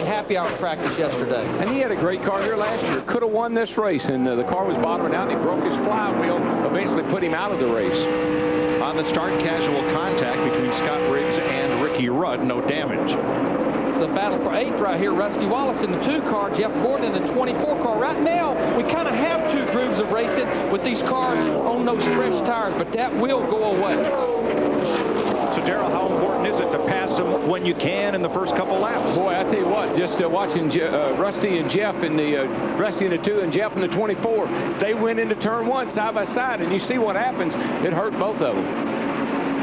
Happy hour practice yesterday. And he had a great car here last year. Could have won this race, and the car was bottoming out, and he broke his flywheel, eventually put him out of the race. On the start, casual contact between Scott Riggs and Ricky Rudd. No damage. It's the battle for 8th right here. Rusty Wallace in the 2 car, Jeff Gordon in the 24 car. Right now, we kind of have 2 grooves of racing with these cars on those fresh tires, but that will go away. So, Darrell, how important is it to pass them when you can in the first couple laps? Boy, I tell you what, just watching Rusty and Jeff in the Rusty in the 2 and Jeff in the 24, they went into turn 1 side by side, and you see what happens. It hurt both of them.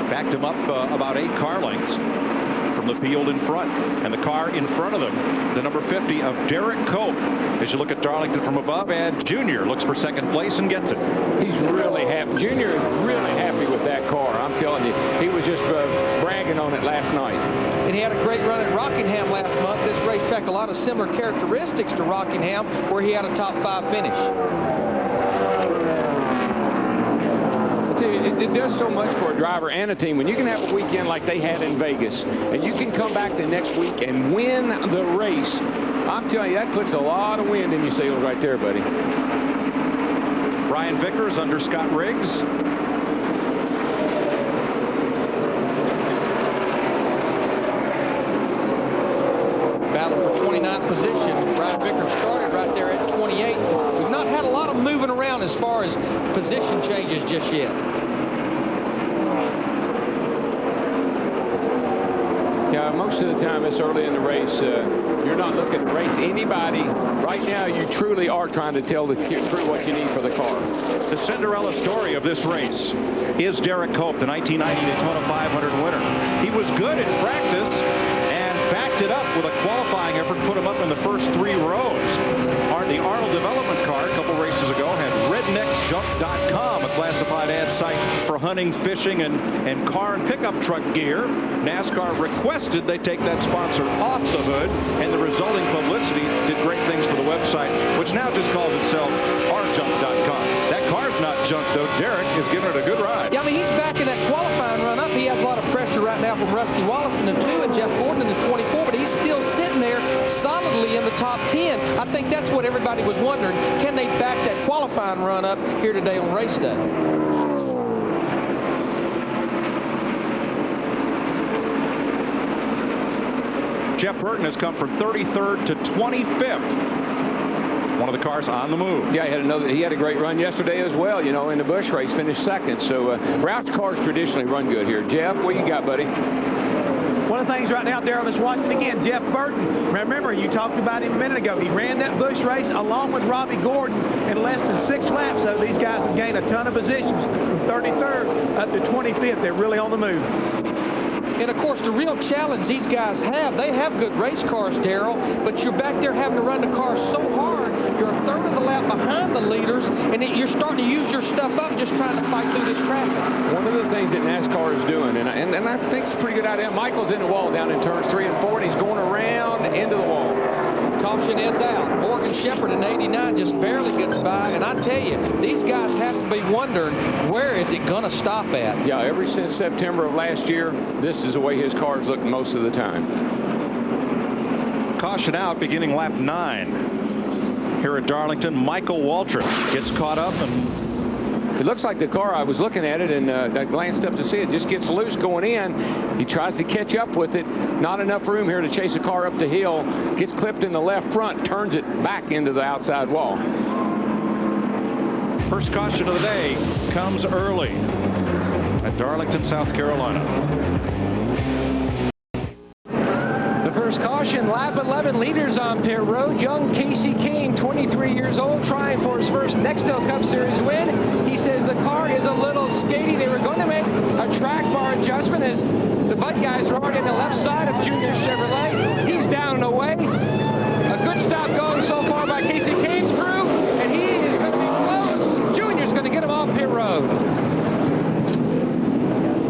Backed them up about 8 car lengths from the field in front, and the car in front of them, the number 50 of Derek Cope. As you look at Darlington from above, and Junior looks for second place and gets it. He's really happy. Junior is really happy with that car. I'm telling you, he was just bragging on it last night. And he had a great run at Rockingham last month. This racetrack, a lot of similar characteristics to Rockingham, where he had a top 5 finish. It does so much for a driver and a team when you can have a weekend like they had in Vegas, and you can come back the next week and win the race. I'm telling you, that puts a lot of wind in your sails right there, buddy. Brian Vickers under Scott Riggs. Battle for 29th position. Brian Vickers started right there at 28. We've not had a lot of moving around as far as position changes just yet. Yeah, most of the time it's early in the race. You're not looking to race anybody. Right now, you truly are trying to tell the crew what you need for the car. The Cinderella story of this race is Derek Cope, the 1990 Daytona 500 winner. He was good in practice and backed it up with a qualifying effort, put him up in the first 3 rows. The Arnold development car a couple races ago had redneckjunk.com, a classified ad site for hunting, fishing, and car and pickup truck gear. NASCAR requested they take that sponsor off the hood, and the resulting publicity did great things for the website, which now just calls itself rjunk.com. That car's not junk, though. Derek is giving it a good ride. Yeah, I mean, he's back in that qualifying run up. He has a lot of pressure right now from Rusty Wallace in the 2 and Jeff Gordon in the 24, but he's still sitting there solidly in the top 10. I think that's what everybody was wondering. Can they back that qualifying run up here today on race day? Jeff Burton has come from 33rd to 25th. One of the cars on the move. Yeah, he had a great run yesterday as well, you know, in the Busch race, finished 2nd. So Roush cars traditionally run good here. Jeff, what you got, buddy? One of the things right now, Darrell, is watching again, Jeff Burton. Remember, you talked about him a minute ago. He ran that Busch race along with Robbie Gordon in less than 6 laps. So these guys have gained a ton of positions from 33rd up to 25th. They're really on the move. And, of course, the real challenge these guys have, they have good race cars, Darrell, but you're back there having to run the car so hard, you're a third of the lap behind the leaders, and you're starting to use your stuff up just trying to fight through this traffic. One of the things that NASCAR is doing, and I think it's a pretty good idea, Michael's in the wall down in turns 3 and 4, and he's going around into the wall. Caution is out. Morgan Shepherd in 89 just barely gets by, and I tell you, these guys have to be wondering, where is it going to stop at? Yeah, ever since September of last year, this is the way his cars look most of the time. Caution out beginning lap 9. Here at Darlington, Michael Waltrip gets caught up, and it looks like the car, I was looking at it and I glanced up to see it, just gets loose going in. He tries to catch up with it. Not enough room here to chase a car up the hill. Gets clipped in the left front, turns it back into the outside wall. First caution of the day comes early at Darlington, South Carolina. First caution, lap 11, leaders on pit road. Young Casey Kane, 23 years old, trying for his first Nextel Cup Series win. He says the car is a little skaty. They were going to make a track bar adjustment as the Bud guys are already on the left side of Junior Chevrolet. He's down and away. A good stop going so far by Casey Kane's crew, and he is going to be close. Junior's going to get him off pit road.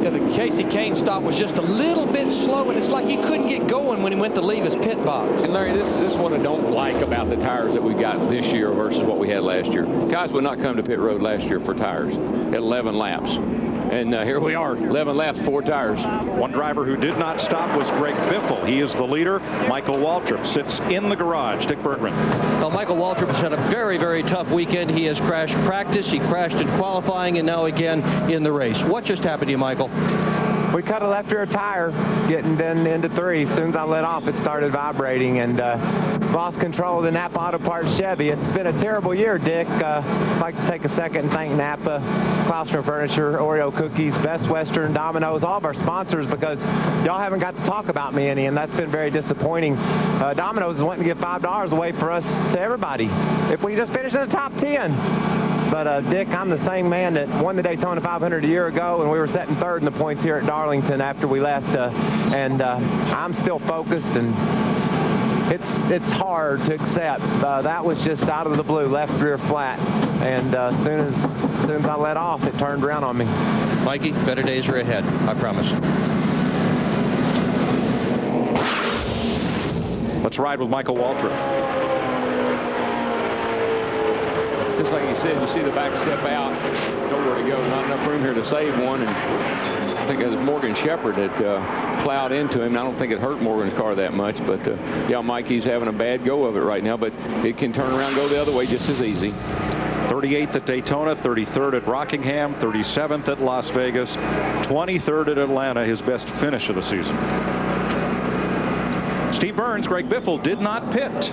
Yeah, the Casey Kane stop was just a little bit slow, and it's like he couldn't get going when he went to leave his pit box. And Larry, this is what I don't like about the tires that we got this year versus what we had last year. Guys would not come to pit road last year for tires at 11 laps. And here we are, 11 laps, 4 tires. One driver who did not stop was Greg Biffle. He is the leader. Michael Waltrip sits in the garage. Dick Bergman. Well, Michael Waltrip has had a very, very tough weekend. He has crashed practice, he crashed in qualifying, and now again in the race. What just happened to you, Michael? We cut a left rear tire getting then into 3. As soon as I let off, it started vibrating and lost control of the Napa Auto Parts Chevy. It's been a terrible year, Dick. I'd like to take a second and thank Napa, Claustrom Furniture, Oreo Cookies, Best Western, Domino's, all of our sponsors, because y'all haven't got to talk about me any, and that's been very disappointing. Domino's is wanting to give $5 away for us to everybody if we just finish in the top 10. But, Dick, I'm the same man that won the Daytona 500 a year ago, and we were sitting 3rd in the points here at Darlington after we left. I'm still focused, and it's hard to accept. That was just out of the blue, left rear flat. And as soon as I let off, it turned around on me. Mikey, better days are ahead, I promise. Let's ride with Michael Waltrip. Just like you said, you see the back step out, nowhere to go, not enough room here to save one. And I think it was Morgan Shepherd that plowed into him. I don't think it hurt Morgan's car that much, but yeah, Mikey's having a bad go of it right now, but it can turn around and go the other way just as easy. 38th at Daytona, 33rd at Rockingham, 37th at Las Vegas, 23rd at Atlanta, his best finish of the season. Steve Burns, Greg Biffle did not pit.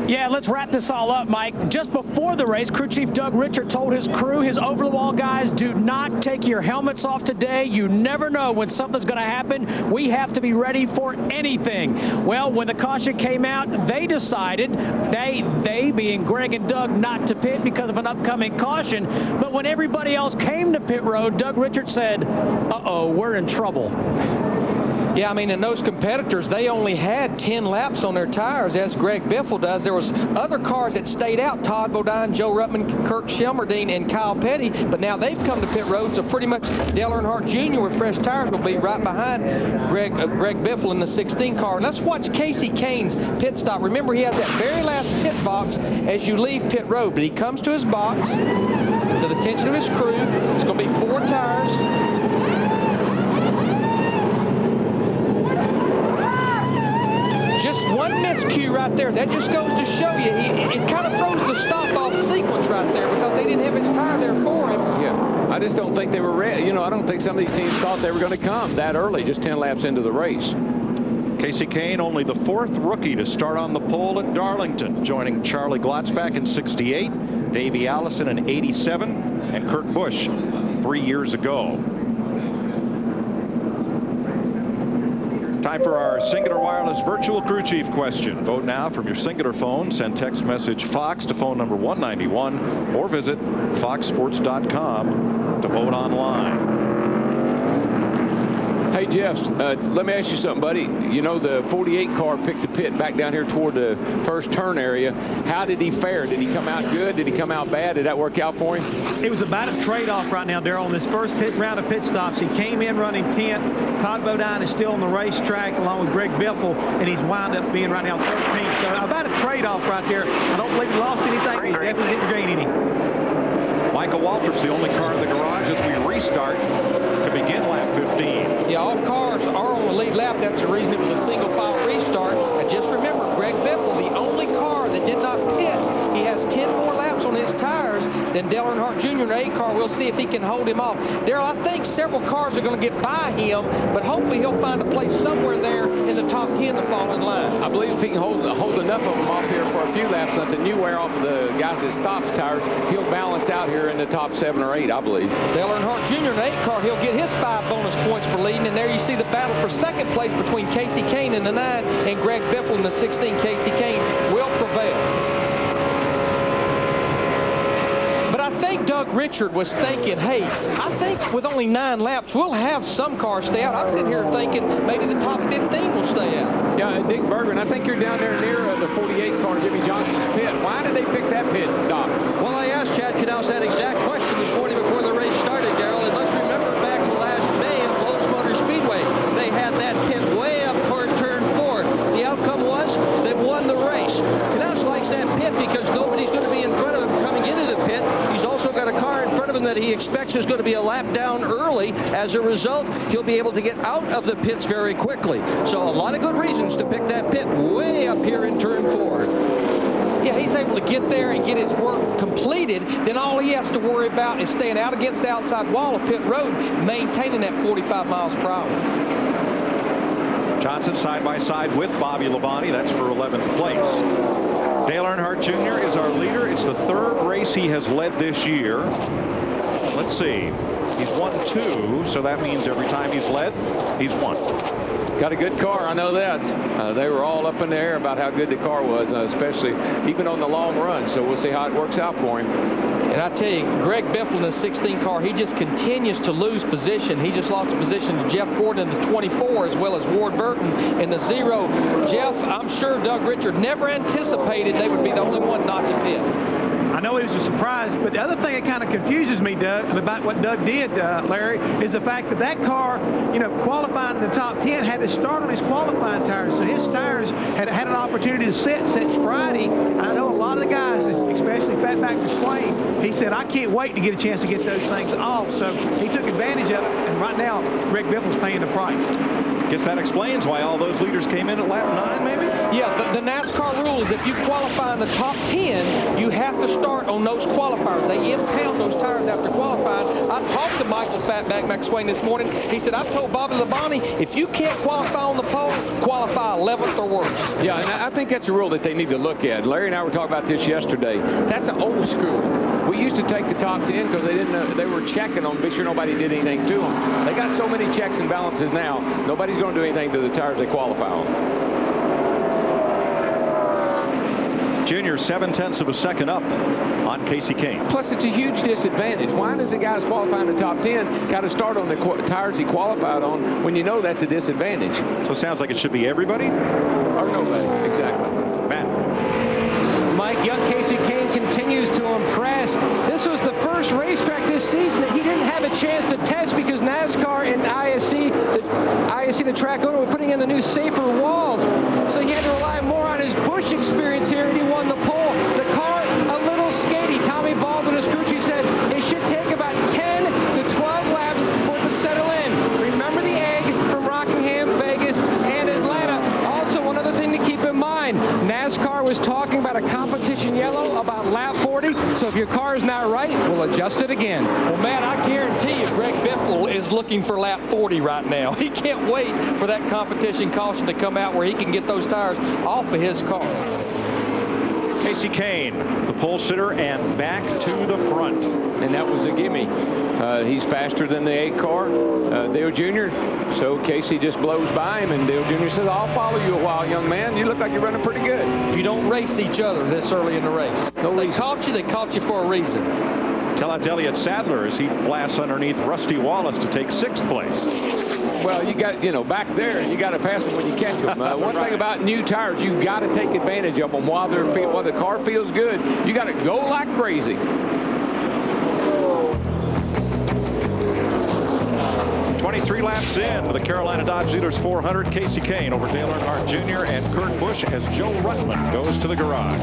Yeah, let's wrap this all up, Mike. Just before the race, crew chief Doug Richard told his crew, his over-the-wall guys, do not take your helmets off today. You never know when something's going to happen. We have to be ready for anything. Well, when the caution came out, they decided, they being Greg and Doug, not to pit because of an upcoming caution. But when everybody else came to pit road, Doug Richard said, uh-oh, we're in trouble. Yeah, I mean, and those competitors, they only had 10 laps on their tires, as Greg Biffle does. There was other cars that stayed out, Todd Bodine, Joe Ruttman, Kirk Shelmerdine, and Kyle Petty, but now they've come to pit road, so pretty much Dale Earnhardt Jr. with fresh tires will be right behind Greg Biffle in the 16 car. And let's watch Casey Kane's pit stop. Remember, he has that very last pit box as you leave pit road, but he comes to his box, to the attention of his crew. It's going to be 4 tires. Just one miscue right there. That just goes to show you, it kind of throws the stop-off sequence right there because they didn't have his tire there for him. Yeah, I just don't think they were ready. You know, I don't think some of these teams thought they were going to come that early, just 10 laps into the race. Casey Kane, only the 4th rookie to start on the pole at Darlington, joining Charlie Glotzback in '68, Davey Allison in '87, and Kurt Busch 3 years ago. Time for our Singular Wireless Virtual Crew Chief question. Vote now from your Singular phone. Send text message FOX to phone number 191 or visit foxsports.com to vote online. Hey, Jeff, let me ask you something, buddy. You know, the 48 car picked the pit back down here toward the first turn area. How did he fare? Did he come out good? Did he come out bad? Did that work out for him? It was about a trade-off right now, Darrell. On this first round of pit stops, he came in running 10th. Todd Bodine is still on the racetrack along with Greg Biffle, and he's wound up being right now 13th. So about a trade-off right there. I don't believe he lost anything. He definitely didn't gain any. Michael Waltrip's the only car in the garage as we restart to begin lap 15. Yeah, all cars are on the lead lap. That's the reason it was a single file restart. And just remember, Greg Biffle, the only car that did not pit, he has 10 more laps on his tires than Dale Earnhardt Jr. in the 8 car. We'll see if he can hold him off. Darrell, I think several cars are going to get by him, but hopefully he'll find a place somewhere there in the top 10 to fall in line. I believe if he can hold enough of them off here for a few laps, let the new wear off of the guys that stopped tires, he'll balance out here in the top 7 or 8, I believe. Dale Earnhardt Jr. in the 8 car, he'll get his 5 bonus points for leading, and there you see the battle for second place between Casey Kane in the 9 and Greg Biffle in the 16. Casey Kane will prevail. But I think Doug Richard was thinking, hey, I think with only 9 laps, we'll have some cars stay out. I'm sitting here thinking maybe the top 15 will stay out. Yeah, Dick Bergman, I think you're down there near the 48 car, Jimmy Johnson's pit. Why did they pick that pit, Doc? Well, I asked Chad Knaus that exact question this morning before the race started, Darrell. And let's remember back to last May in Lowe's Motor Speedway, they had that pit way up toward turn 4. The outcome was they won the race. Knaus likes that pit because nobody's going to be in front of him coming into the pit. He's also got a car in front of him that he expects there's going to be a lap down early. As a result, he'll be able to get out of the pits very quickly. So a lot of good reasons to pick that pit way up here in turn 4. Yeah, he's able to get there and get his work completed. Then all he has to worry about is staying out against the outside wall of pit road, maintaining that 45 miles per hour. Johnson side by side with Bobby Labonte. That's for 11th place. Dale Earnhardt Jr. is our leader. It's the 3rd race he has led this year. Let's see. He's won 2, so that means every time he's led, he's won. Got a good car, I know that. They were all up in the air about how good the car was, especially even on the long run. So we'll see how it works out for him. And I tell you, Greg Biffle in the 16 car, he just continues to lose position. He just lost a position to Jeff Gordon in the 24, as well as Ward Burton in the 0. Jeff, I'm sure Doug Richard never anticipated they would be the only one not to pit. I know it was a surprise, but the other thing that kind of confuses me, Doug, about what Doug did, Larry, is the fact that that car, you know, qualifying in the top 10, had to start on his qualifying tires. So his tires had an opportunity to sit since Friday. I know a lot of the guys, especially Fatback Swain, he said, I can't wait to get a chance to get those things off. So he took advantage of it, and right now, Greg Biffle's paying the price. Guess that explains why all those leaders came in at lap 9, maybe? Yeah, the NASCAR rule is if you qualify in the top 10, you have to start on those qualifiers. They impound those tires after qualifying. I talked to Michael Fatback McSwain this morning. He said, I've told Bobby Labonte, if you can't qualify on the pole, qualify 11th or worse. Yeah, and I think that's a rule that they need to look at. Larry and I were talking about this yesterday. That's an old school. We used to take the top 10 because they didn't know, they were checking on, be sure nobody did anything to them. They got so many checks and balances now, nobody's going to do anything to the tires they qualify on. Junior 0.7 of a second up on Casey Kane. Plus, it's a huge disadvantage. Why does a guy qualifying the top 10 got to start on the tires he qualified on when you know that's a disadvantage? So it sounds like it should be everybody? Or nobody, exactly. Matt. Mike, young Casey Kane continues to impress. This was the first racetrack this season that he didn't have a chance to test because NASCAR and ISC, the track owner, were putting in the new safer walls. So he had to rely more on his Busch experience here, and he won the pole. The car, a little skatey. Tommy Baldwin of Scrooge said it should take about 10 to 12 laps for it to settle in. Remember the egg from Rockingham, Vegas, and Atlanta. Also, one other thing to keep in mind, NASCAR was talking about a competition yellow about lap 40, so if your car is not right, we'll adjust it again. Well, Matt, I guarantee you Greg Biffle is looking for lap 40 right now. He can't wait for that competition caution to come out where he can get those tires off of his car. Casey Kane, the pole sitter, and back to the front. And that was a gimme. He's faster than the 8 car, Dale Jr. So Casey just blows by him, and Dale Jr. says, I'll follow you a while, young man. You look like you're running pretty good. You don't race each other this early in the race. No, they caught you for a reason. Tell that's Elliott Sadler as he blasts underneath Rusty Wallace to take 6th place. Well, you got, back there, you got to pass them when you catch them. One thing about new tires, you've got to take advantage of them while the car feels good. You got to go like crazy. 23 laps in to the Carolina Dodge Dealers 400. Casey Kane over Dale Earnhardt Jr. and Kurt Busch as Joe Rutland goes to the garage.